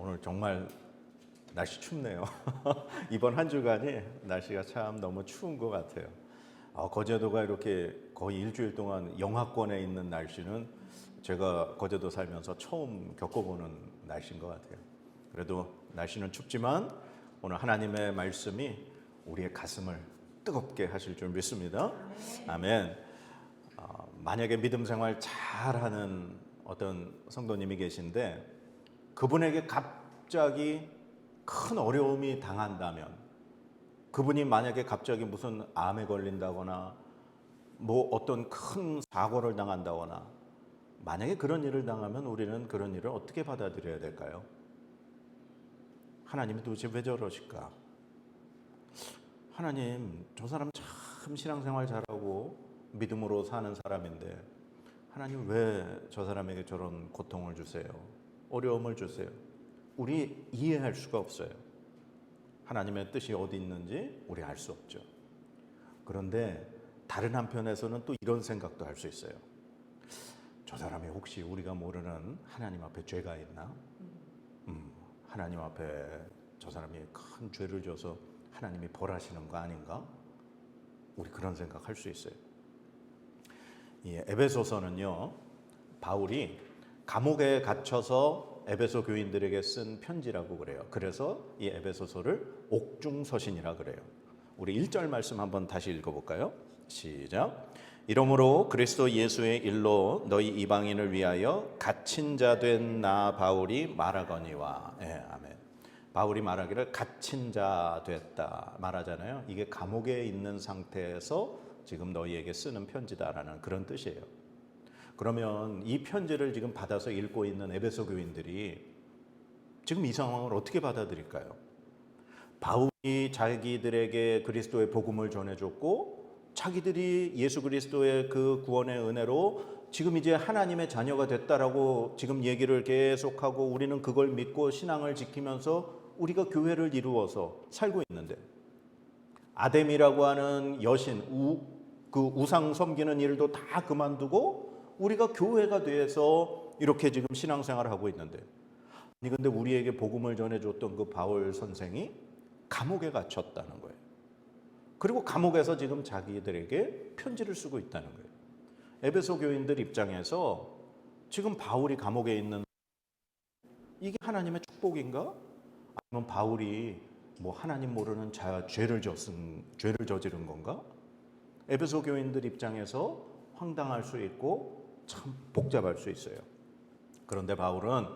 오늘 정말 날씨 춥네요. 이번 한 주간이 날씨가 참 너무 추운 것 같아요. 거제도가 이렇게 거의 일주일 동안 영하권에 있는 날씨는 제가 거제도 살면서 처음 겪어보는 날씨인 것 같아요. 그래도 날씨는 춥지만 오늘 하나님의 말씀이 우리의 가슴을 뜨겁게 하실 줄 믿습니다. 아멘. 만약에 믿음 생활 잘하는 어떤 성도님이 계신데 그분에게 갑자기 큰 어려움이 당한다면, 그분이 만약에 갑자기 무슨 암에 걸린다거나 뭐 어떤 큰 사고를 당한다거나, 만약에 그런 일을 당하면 우리는 그런 일을 어떻게 받아들여야 될까요? 하나님이 도대체 왜 저러실까? 하나님, 저 사람 참 신앙생활 잘하고 믿음으로 사는 사람인데 하나님 왜 저 사람에게 저런 고통을 주세요? 어려움을 주세요? 우리 이해할 수가 없어요. 하나님의 뜻이 어디 있는지 우리 알 수 없죠. 그런데 다른 한편에서는 또 이런 생각도 할 수 있어요. 저 사람이 혹시 우리가 모르는 하나님 앞에 죄가 있나? 하나님 앞에 저 사람이 큰 죄를 져서 하나님이 벌하시는 거 아닌가? 우리 그런 생각할 수 있어요. 이 에베소서는요, 바울이 감옥에 갇혀서 에베소 교인들에게 쓴 편지라고 그래요. 그래서 이 에베소서를 옥중서신이라 그래요. 우리 1절 말씀 한번 다시 읽어볼까요? 시작. 이러므로 그리스도 예수의 일로 너희 이방인을 위하여 갇힌 자 된 나 바울이 말하거니와. 아멘. 바울이 말하기를 갇힌 자 됐다 말하잖아요. 이게 감옥에 있는 상태에서 지금 너희에게 쓰는 편지다라는 그런 뜻이에요. 그러면 이 편지를 지금 받아서 읽고 있는 에베소 교인들이 지금 이 상황을 어떻게 받아들일까요? 바울이 자기들에게 그리스도의 복음을 전해줬고 자기들이 예수 그리스도의 그 구원의 은혜로 지금 이제 하나님의 자녀가 됐다라고 지금 얘기를 계속하고 우리는 그걸 믿고 신앙을 지키면서 우리가 교회를 이루어서 살고 있는데, 아뎀이라고 하는 여신, 그 우상 섬기는 일도 다 그만두고 우리가 교회가 돼서 이렇게 지금 신앙생활을 하고 있는데, 아니 근데 우리에게 복음을 전해줬던 그 바울 선생이 감옥에 갇혔다는 거예요. 그리고 감옥에서 지금 자기들에게 편지를 쓰고 있다는 거예요. 에베소 교인들 입장에서 지금 바울이 감옥에 있는 이게 하나님의 축복인가? 아니면 바울이 뭐 하나님 모르는 죄를 저지른 건가? 에베소 교인들 입장에서 황당할 수 있고 참 복잡할 수 있어요. 그런데 바울은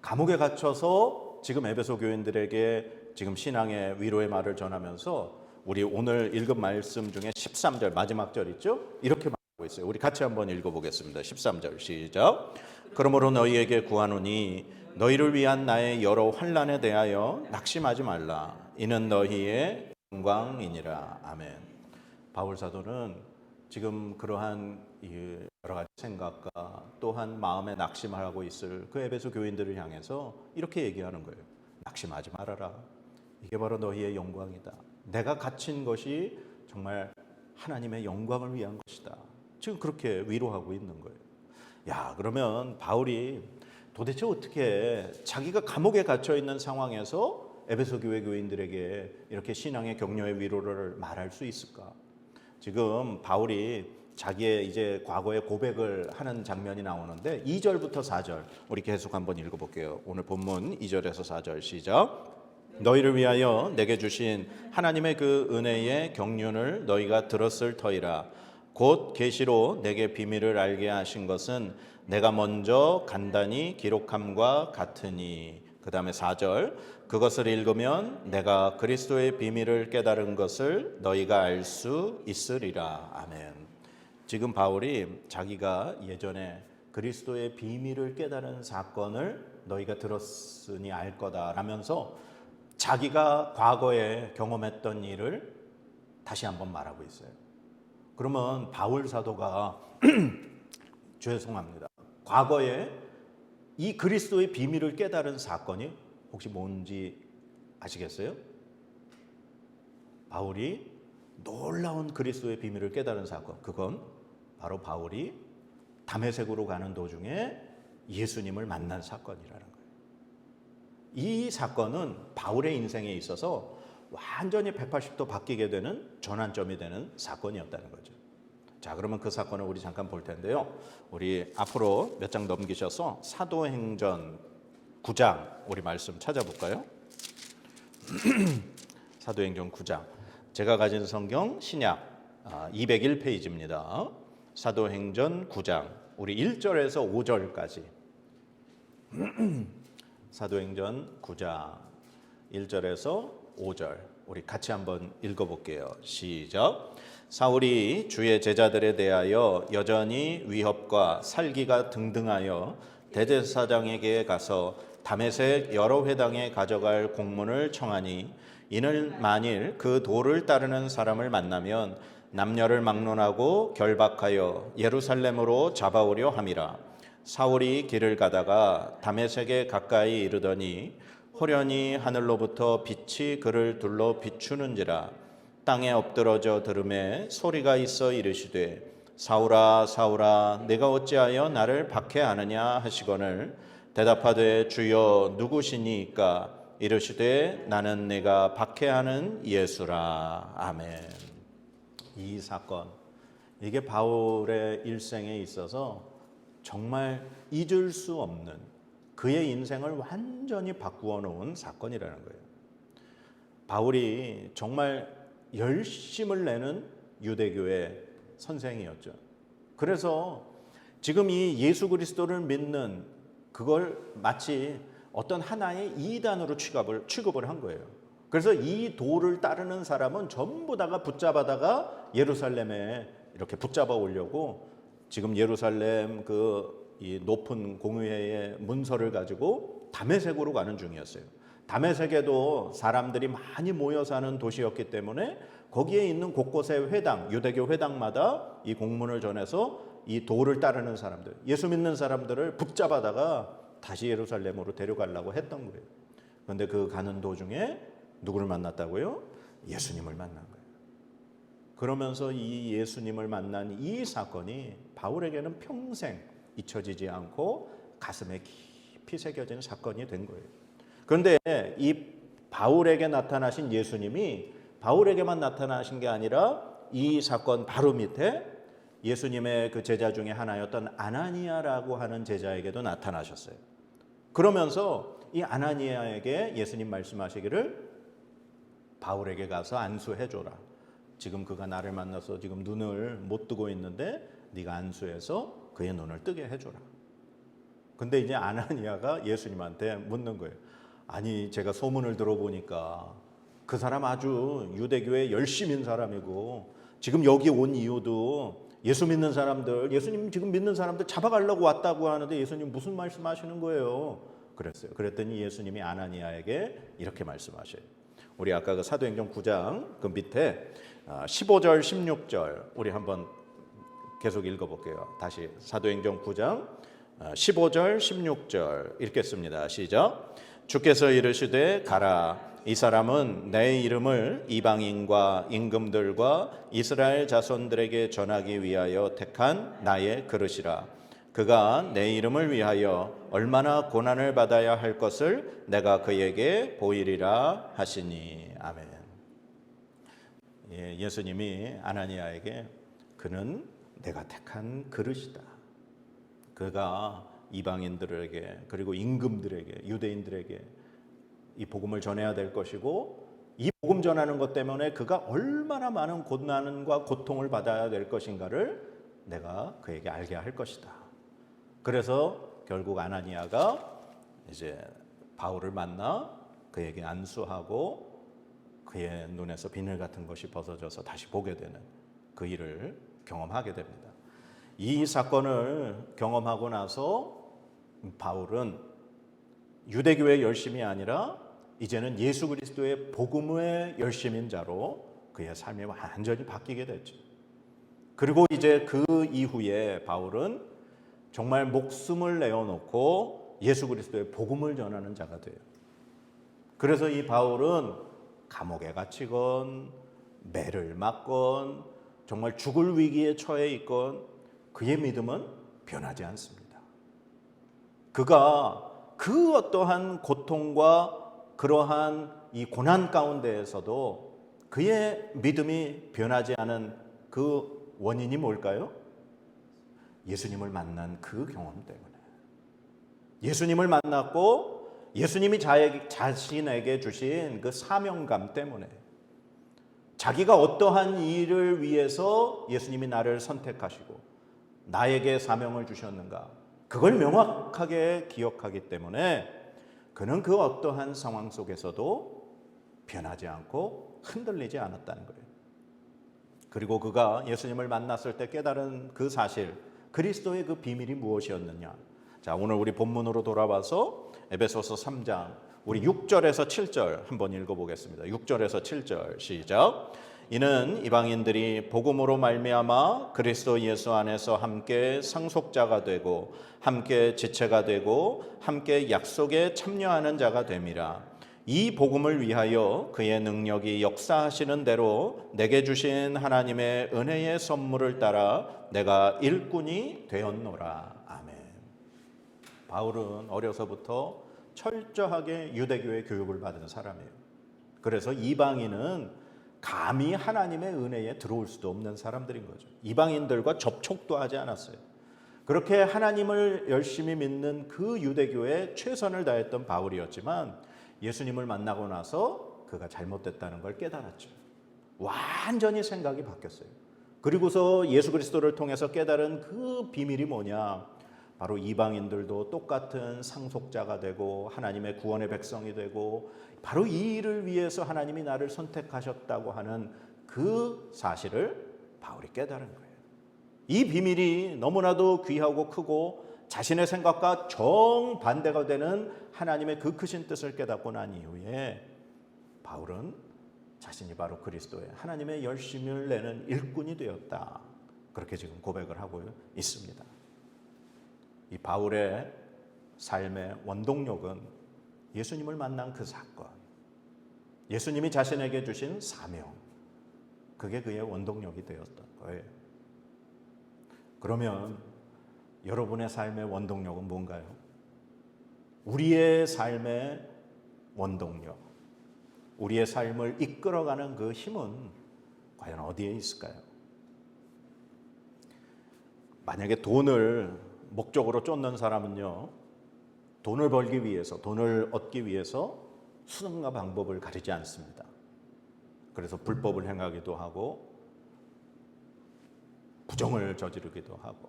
감옥에 갇혀서 지금 에베소 교인들에게 지금 신앙의 위로의 말을 전하면서 우리 오늘 읽은 말씀 중에 13절 마지막 절 있죠? 이렇게 말하고 있어요. 우리 같이 한번 읽어보겠습니다. 13절 시작. 그러므로 너희에게 구하노니 너희를 위한 나의 여러 환난에 대하여 낙심하지 말라. 이는 너희의 영광이니라. 아멘. 바울 사도는 지금 그러한 여러 가지 생각과 또한 마음에 낙심하고 있을 그 에베소 교인들을 향해서 이렇게 얘기하는 거예요. 낙심하지 말아라. 이게 바로 너희의 영광이다. 내가 갇힌 것이 정말 하나님의 영광을 위한 것이다. 지금 그렇게 위로하고 있는 거예요. 야, 그러면 바울이 도대체 어떻게 자기가 감옥에 갇혀 있는 상황에서 에베소 교회 교인들에게 이렇게 신앙의 격려의 위로를 말할 수 있을까? 지금 바울이 자기의 이제 과거의 고백을 하는 장면이 나오는데 2절부터 4절 우리 계속 한번 읽어볼게요. 오늘 본문 2절에서 4절 시작. 너희를 위하여 내게 주신 하나님의 그 은혜의 경륜을 너희가 들었을 터이라. 곧 계시로 내게 비밀을 알게 하신 것은 내가 먼저 간단히 기록함과 같으니. 그 다음에 4절 그것을 읽으면 내가 그리스도의 비밀을 깨달은 것을 너희가 알 수 있으리라. 아멘. 지금 바울이 자기가 예전에 그리스도의 비밀을 깨달은 사건을 너희가 들었으니 알 거다 라면서 자기가 과거에 경험했던 일을 다시 한번 말하고 있어요. 그러면 바울 사도가 죄송합니다. 과거에 이 그리스도의 비밀을 깨달은 사건이 혹시 뭔지 아시겠어요? 바울이 놀라운 그리스도의 비밀을 깨달은 사건, 그건 바로 바울이 다메섹으로 가는 도중에 예수님을 만난 사건이라는 거예요. 이 사건은 바울의 인생에 있어서 완전히 180도 바뀌게 되는 전환점이 되는 사건이었다는 거죠. 자, 그러면 그 사건을 우리 잠깐 볼 텐데요. 우리 앞으로 몇 장 넘기셔서 사도행전 9장 우리 말씀 찾아볼까요? 사도행전 9장. 제가 가진 성경 신약 201페이지입니다. 사도행전 9장 우리 1절에서 5절까지. 사도행전 9장 1절에서 5절 우리 같이 한번 읽어볼게요. 시작. 사울이 주의 제자들에 대하여 여전히 위협과 살기가 등등하여 대제사장에게 가서 다메섹 여러 회당에 가져갈 공문을 청하니 이는 만일 그 도를 따르는 사람을 만나면 남녀를 막론하고 결박하여 예루살렘으로 잡아오려 함이라. 사울이 길을 가다가 다메섹에 가까이 이르더니 호련히 하늘로부터 빛이 그를 둘러 비추는지라. 땅에 엎드러져 들음에 소리가 있어 이르시되 사울아 사울아 내가 어찌하여 나를 박해하느냐 하시거늘 대답하되 주여 누구시니이까 이르시되 나는 내가 박해하는 예수라. 아멘. 이 사건 이게 바울의 일생에 있어서 정말 잊을 수 없는 그의 인생을 완전히 바꾸어 놓은 사건이라는 거예요. 바울이 정말 열심을 내는 유대교의 선생이었죠. 그래서 지금 이 예수 그리스도를 믿는 그걸 마치 어떤 하나의 이단으로 취급을 한 거예요. 그래서 이 도를 따르는 사람은 전부 다가 붙잡아다가 예루살렘에 이렇게 붙잡아 오려고 지금 예루살렘 이 높은 공회의 문서를 가지고 다메섹으로 가는 중이었어요. 다메섹에도 사람들이 많이 모여 사는 도시였기 때문에 거기에 있는 곳곳의 회당, 유대교 회당마다 이 공문을 전해서 이 도를 따르는 사람들, 예수 믿는 사람들을 붙잡아다가 다시 예루살렘으로 데려가려고 했던 거예요. 그런데 그 가는 도중에 누구를 만났다고요? 예수님을 만난 거예요. 그러면서 이 예수님을 만난 이 사건이 바울에게는 평생 잊혀지지 않고 가슴에 깊이 새겨진 사건이 된 거예요. 그런데 이 바울에게 나타나신 예수님이 바울에게만 나타나신 게 아니라 이 사건 바로 밑에 예수님의 그 제자 중에 하나였던 아나니아라고 하는 제자에게도 나타나셨어요. 그러면서 이 아나니아에게 예수님 말씀하시기를 바울에게 가서 안수해줘라. 지금 그가 나를 만나서 지금 눈을 못 뜨고 있는데 네가 안수해서 그의 눈을 뜨게 해줘라. 근데 이제 아나니아가 예수님한테 묻는 거예요. 아니 제가 소문을 들어보니까 그 사람 아주 유대교의 열심인 사람이고 지금 여기 온 이유도 예수 믿는 사람들, 예수님 지금 믿는 사람들 잡아가려고 왔다고 하는데 예수님 무슨 말씀하시는 거예요? 그랬어요. 그랬더니 예수님이 아나니아에게 이렇게 말씀하셔요. 우리 아까 그 사도행전 9장 그 밑에 15절 16절 우리 한번 계속 읽어볼게요. 다시 사도행전 9장 15절 16절 읽겠습니다. 시작. 주께서 이르시되 가라. 이 사람은 내 이름을 이방인과 임금들과 이스라엘 자손들에게 전하기 위하여 택한 나의 그릇이라. 그가 내 이름을 위하여 얼마나 고난을 받아야 할 것을 내가 그에게 보이리라 하시니. 아멘. 예수님이 아나니아에게 그는 내가 택한 그릇이다. 그가 이방인들에게 그리고 임금들에게 유대인들에게 이 복음을 전해야 될 것이고 이 복음 전하는 것 때문에 그가 얼마나 많은 고난과 고통을 받아야 될 것인가를 내가 그에게 알게 할 것이다. 그래서 결국 아나니아가 이제 바울을 만나 그에게 안수하고 그의 눈에서 비늘 같은 것이 벗어져서 다시 보게 되는 그 일을 경험하게 됩니다. 이 사건을 경험하고 나서 바울은 유대교의 열심이 아니라 이제는 예수 그리스도의 복음의 열심인 자로 그의 삶이 완전히 바뀌게 됐죠. 그리고 이제 그 이후에 바울은 정말 목숨을 내어놓고 예수 그리스도의 복음을 전하는 자가 돼요. 그래서 이 바울은 감옥에 갇히건 매를 맞건 정말 죽을 위기에 처해 있건 그의 믿음은 변하지 않습니다. 그가 그 어떠한 고통과 그러한 이 고난 가운데에서도 그의 믿음이 변하지 않은 그 원인이 뭘까요? 예수님을 만난 그 경험 때문에. 예수님을 만났고 예수님이 자신에게 주신 그 사명감 때문에, 자기가 어떠한 일을 위해서 예수님이 나를 선택하시고 나에게 사명을 주셨는가, 그걸 명확하게 기억하기 때문에 그는 그 어떠한 상황 속에서도 변하지 않고 흔들리지 않았다는 거예요. 그리고 그가 예수님을 만났을 때 깨달은 그 사실, 그리스도의 그 비밀이 무엇이었느냐. 자, 오늘 우리 본문으로 돌아와서 에베소서 3장 우리 6절에서 7절 한번 읽어보겠습니다. 6절에서 7절 시작. 이는 이방인들이 복음으로 말미암아 그리스도 예수 안에서 함께 상속자가 되고 함께 지체가 되고 함께 약속에 참여하는 자가 됨이라. 이 복음을 위하여 그의 능력이 역사하시는 대로 내게 주신 하나님의 은혜의 선물을 따라 내가 일꾼이 되었노라. 아멘. 바울은 어려서부터 철저하게 유대교의 교육을 받은 사람이에요. 그래서 이방인은 감히 하나님의 은혜에 들어올 수도 없는 사람들인 거죠. 이방인들과 접촉도 하지 않았어요. 그렇게 하나님을 열심히 믿는 그 유대교에 최선을 다했던 바울이었지만 예수님을 만나고 나서 그가 잘못됐다는 걸 깨달았죠. 완전히 생각이 바뀌었어요. 그리고서 예수 그리스도를 통해서 깨달은 그 비밀이 뭐냐? 바로 이방인들도 똑같은 상속자가 되고 하나님의 구원의 백성이 되고 바로 이 일을 위해서 하나님이 나를 선택하셨다고 하는 그 사실을 바울이 깨달은 거예요. 이 비밀이 너무나도 귀하고 크고 자신의 생각과 정반대가 되는 하나님의 그 크신 뜻을 깨닫고 난 이후에 바울은 자신이 바로 그리스도의 하나님의 열심을 내는 일꾼이 되었다. 그렇게 지금 고백을 하고 있습니다. 이 바울의 삶의 원동력은 예수님을 만난 그 사건, 예수님이 자신에게 주신 사명, 그게 그의 원동력이 되었던 거예요. 그러면 여러분의 삶의 원동력은 뭔가요? 우리의 삶의 원동력, 우리의 삶을 이끌어가는 그 힘은 과연 어디에 있을까요? 만약에 돈을 목적으로 쫓는 사람은요, 돈을 벌기 위해서, 돈을 얻기 위해서 수단과 방법을 가리지 않습니다. 그래서 불법을 행하기도 하고 부정을 저지르기도 하고,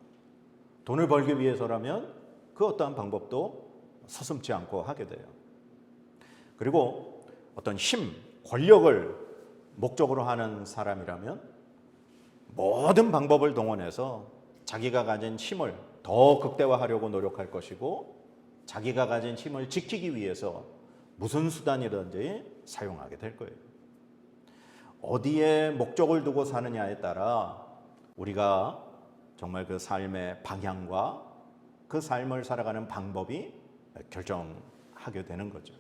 돈을 벌기 위해서라면 그 어떠한 방법도 서슴지 않고 하게 돼요. 그리고 어떤 힘, 권력을 목적으로 하는 사람이라면 모든 방법을 동원해서 자기가 가진 힘을 더 극대화하려고 노력할 것이고, 자기가 가진 힘을 지키기 위해서 무슨 수단이든지 사용하게 될 거예요. 어디에 목적을 두고 사느냐에 따라 우리가 정말 그 삶의 방향과 그 삶을 살아가는 방법이 결정하게 되는 거죠.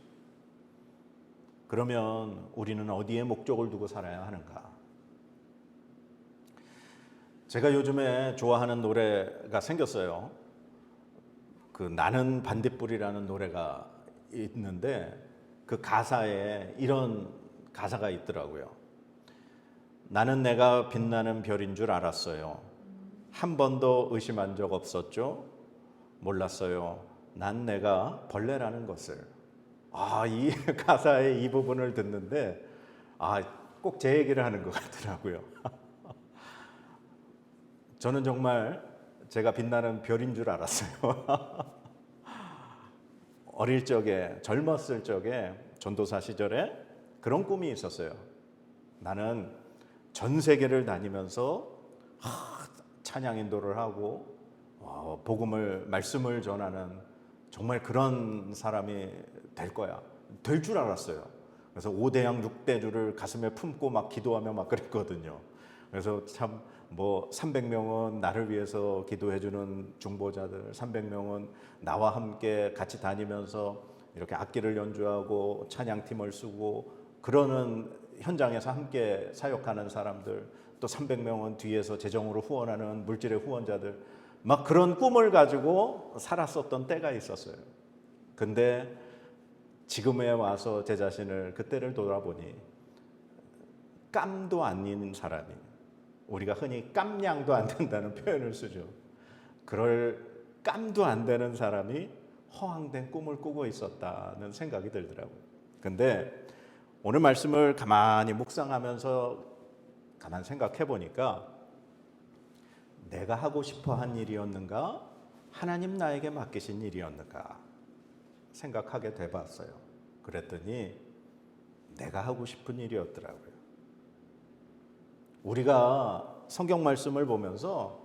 그러면 우리는 어디에 목적을 두고 살아야 하는가? 제가 요즘에 좋아하는 노래가 생겼어요. 그 나는 반딧불이라는 노래가 있는데 그 가사에 이런 가사가 있더라고요. 나는 내가 빛나는 별인 줄 알았어요. 한 번도 의심한 적 없었죠. 몰랐어요. 난 내가 벌레라는 것을. 이 가사의 이 부분을 듣는데 꼭 제 얘기를 하는 것 같더라고요. 저는 정말 제가 빛나는 별인 줄 알았어요. 어릴 적에, 젊었을 적에 전도사 시절에 그런 꿈이 있었어요. 나는 전 세계를 다니면서 찬양 인도를 하고 말씀을 전하는 정말 그런 사람이 될 거야. 될 줄 알았어요. 그래서 5대양 6대주를 가슴에 품고 막 기도하며 막 그랬거든요. 그래서 참 300명은 나를 위해서 기도해주는 중보자들, 300명은 나와 함께 같이 다니면서 이렇게 악기를 연주하고 찬양팀을 쓰고 그러는 현장에서 함께 사역하는 사람들, 또 300명은 뒤에서 재정으로 후원하는 물질의 후원자들, 막 그런 꿈을 가지고 살았었던 때가 있었어요. 근데 지금에 와서 제 자신을 그때를 돌아보니 깜도 안 있는 사람이, 우리가 흔히 깜냥도 안 된다는 표현을 쓰죠. 그럴 깜도 안 되는 사람이 허황된 꿈을 꾸고 있었다는 생각이 들더라고요. 근데 오늘 말씀을 가만히 묵상하면서 가만히 생각해 보니까 내가 하고 싶어 한 일이었는가? 하나님 나에게 맡기신 일이었는가? 생각하게 돼 봤어요. 그랬더니 내가 하고 싶은 일이었더라고요. 우리가 성경 말씀을 보면서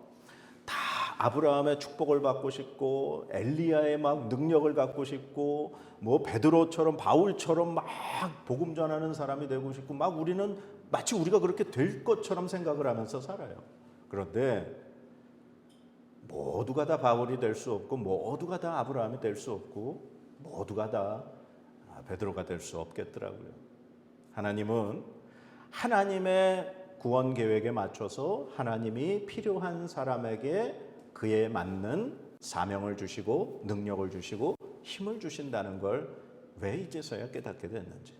다 아브라함의 축복을 받고 싶고 엘리야의 막 능력을 갖고 싶고 뭐 베드로처럼 바울처럼 막 복음 전하는 사람이 되고 싶고 막 우리는 마치 우리가 그렇게 될 것처럼 생각을 하면서 살아요. 그런데 모두가 다 바울이 될 수 없고 모두가 다 아브라함이 될 수 없고 모두가 다 베드로가 될 수 없겠더라고요. 하나님은 하나님의 구원 계획에 맞춰서 하나님이 필요한 사람에게 그에 맞는 사명을 주시고 능력을 주시고 힘을 주신다는 걸 왜 이제서야 깨닫게 됐는지.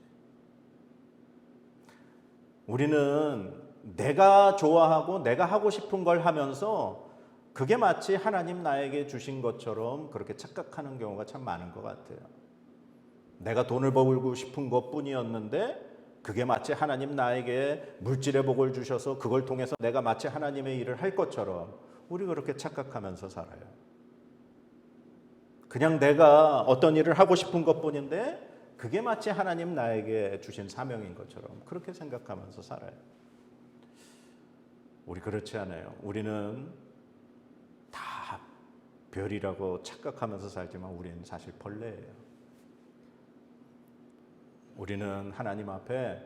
우리는 내가 좋아하고 내가 하고 싶은 걸 하면서 그게 마치 하나님 나에게 주신 것처럼 그렇게 착각하는 경우가 참 많은 것 같아요. 내가 돈을 벌고 싶은 것뿐이었는데 그게 마치 하나님 나에게 물질의 복을 주셔서 그걸 통해서 내가 마치 하나님의 일을 할 것처럼 우리 그렇게 착각하면서 살아요. 그냥 내가 어떤 일을 하고 싶은 것뿐인데 그게 마치 하나님 나에게 주신 사명인 것처럼 그렇게 생각하면서 살아요. 우리 그렇지 않아요. 우리는 다 별이라고 착각하면서 살지만 우리는 사실 벌레예요. 우리는 하나님 앞에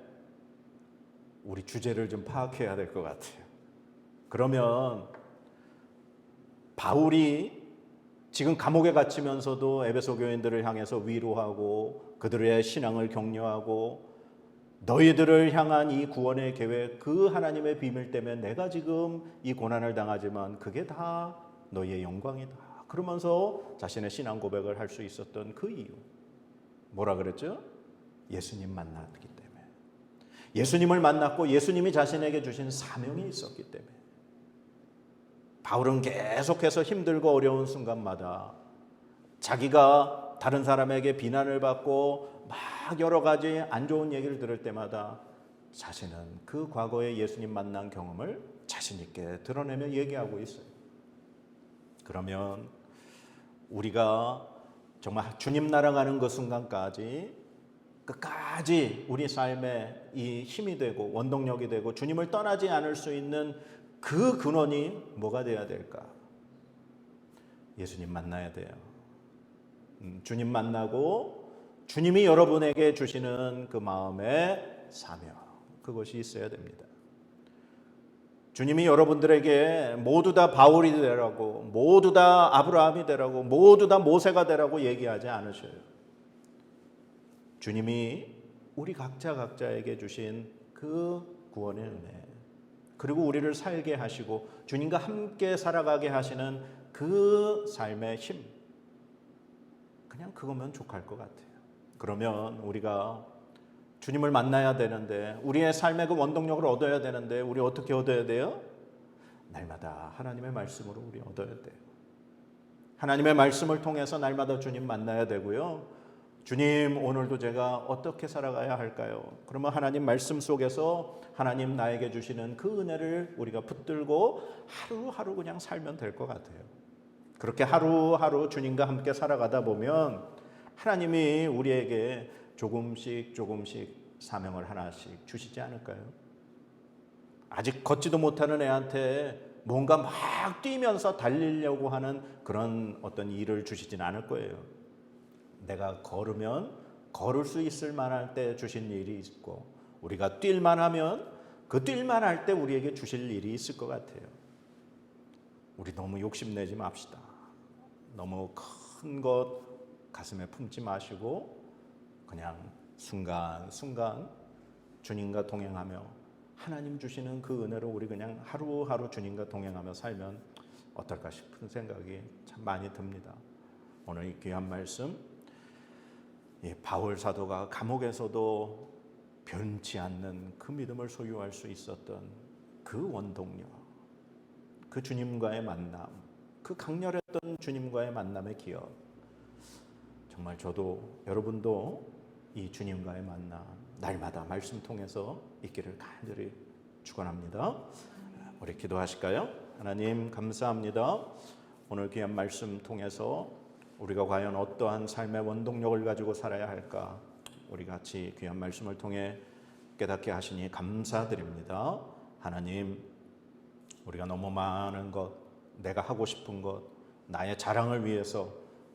우리 주제를 좀 파악해야 될 것 같아요. 그러면 바울이 지금 감옥에 갇히면서도 에베소 교인들을 향해서 위로하고 그들의 신앙을 격려하고 너희들을 향한 이 구원의 계획, 그 하나님의 비밀 때문에 내가 지금 이 고난을 당하지만 그게 다 너희의 영광이다. 그러면서 자신의 신앙 고백을 할 수 있었던 그 이유. 뭐라 그랬죠? 예수님 만났기 때문에. 예수님을 만났고 예수님이 자신에게 주신 사명이 있었기 때문에. 바울은 계속해서 힘들고 어려운 순간마다 자기가 다른 사람에게 비난을 받고 막 여러 가지 안 좋은 얘기를 들을 때마다 자신은 그 과거의 예수님 만난 경험을 자신 있게 드러내며 얘기하고 있어요. 그러면 우리가 정말 주님 날아가는 그 순간까지 끝까지 우리 삶에 이 힘이 되고 원동력이 되고 주님을 떠나지 않을 수 있는 그 근원이 뭐가 돼야 될까? 예수님 만나야 돼요. 주님 만나고 주님이 여러분에게 주시는 그 마음의 사명, 그것이 있어야 됩니다. 주님이 여러분들에게 모두 다 바울이 되라고, 모두 다 아브라함이 되라고, 모두 다 모세가 되라고 얘기하지 않으셔요. 주님이 우리 각자에게 주신 그 구원의 은혜, 그리고 우리를 살게 하시고 주님과 함께 살아가게 하시는 그 삶의 힘, 그냥 그거면 족할 것 같아요. 그러면 우리가 주님을 만나야 되는데, 우리의 삶의 그 원동력을 얻어야 되는데 우리 어떻게 얻어야 돼요? 날마다 하나님의 말씀으로 우리 얻어야 돼요. 하나님의 말씀을 통해서 날마다 주님 만나야 되고요. 주님, 오늘도 제가 어떻게 살아가야 할까요? 그러면 하나님 말씀 속에서 하나님 나에게 주시는 그 은혜를 우리가 붙들고 하루하루 그냥 살면 될 것 같아요. 그렇게 하루하루 주님과 함께 살아가다 보면 하나님이 우리에게 조금씩 사명을 하나씩 주시지 않을까요? 아직 걷지도 못하는 애한테 뭔가 막 뛰면서 달리려고 하는 그런 어떤 일을 주시진 않을 거예요. 내가 걸으면 걸을 수 있을 만할 때 주신 일이 있고, 우리가 뛸만 하면 그 뛸만 할 때 우리에게 주실 일이 있을 것 같아요. 우리 너무 욕심내지 맙시다. 너무 큰 것 가슴에 품지 마시고 그냥 순간순간 주님과 동행하며 하나님 주시는 그 은혜로 우리 그냥 하루하루 주님과 동행하며 살면 어떨까 싶은 생각이 참 많이 듭니다. 오늘 이 귀한 말씀 바울 사도가 감옥에서도 변치 않는 그 믿음을 소유할 수 있었던 그 원동력, 그 주님과의 만남, 그 강렬했던 주님과의 만남의 기억, 정말 저도 여러분도 이 주님과의 만남 날마다 말씀 통해서 있기를 간절히 축원합니다. 우리 기도하실까요? 하나님 감사합니다. 오늘 귀한 말씀 통해서 우리가 과연 어떠한 삶의 원동력을 가지고 살아야 할까, 우리 같이 귀한 말씀을 통해 깨닫게 하시니 감사드립니다. 하나님, 우리가 너무 많은 것, 내가 하고 싶은 것, 나의 자랑을 위해서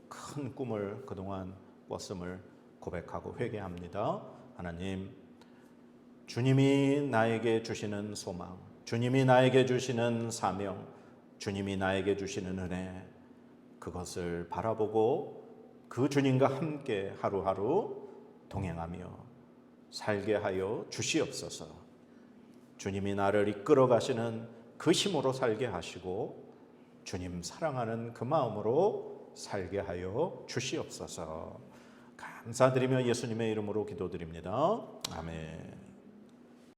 큰 꿈을 그동안 꿨음을 고백하고 회개합니다. 하나님, 주님이 나에게 주시는 소망, 주님이 나에게 주시는 사명, 주님이 나에게 주시는 은혜, 그것을 바라보고 그 주님과 함께 하루하루 동행하며 살게 하여 주시옵소서. 주님이 나를 이끌어 가시는 그 힘으로 살게 하시고 주님 사랑하는 그 마음으로 살게 하여 주시옵소서. 감사드리며 예수님의 이름으로 기도드립니다. 아멘.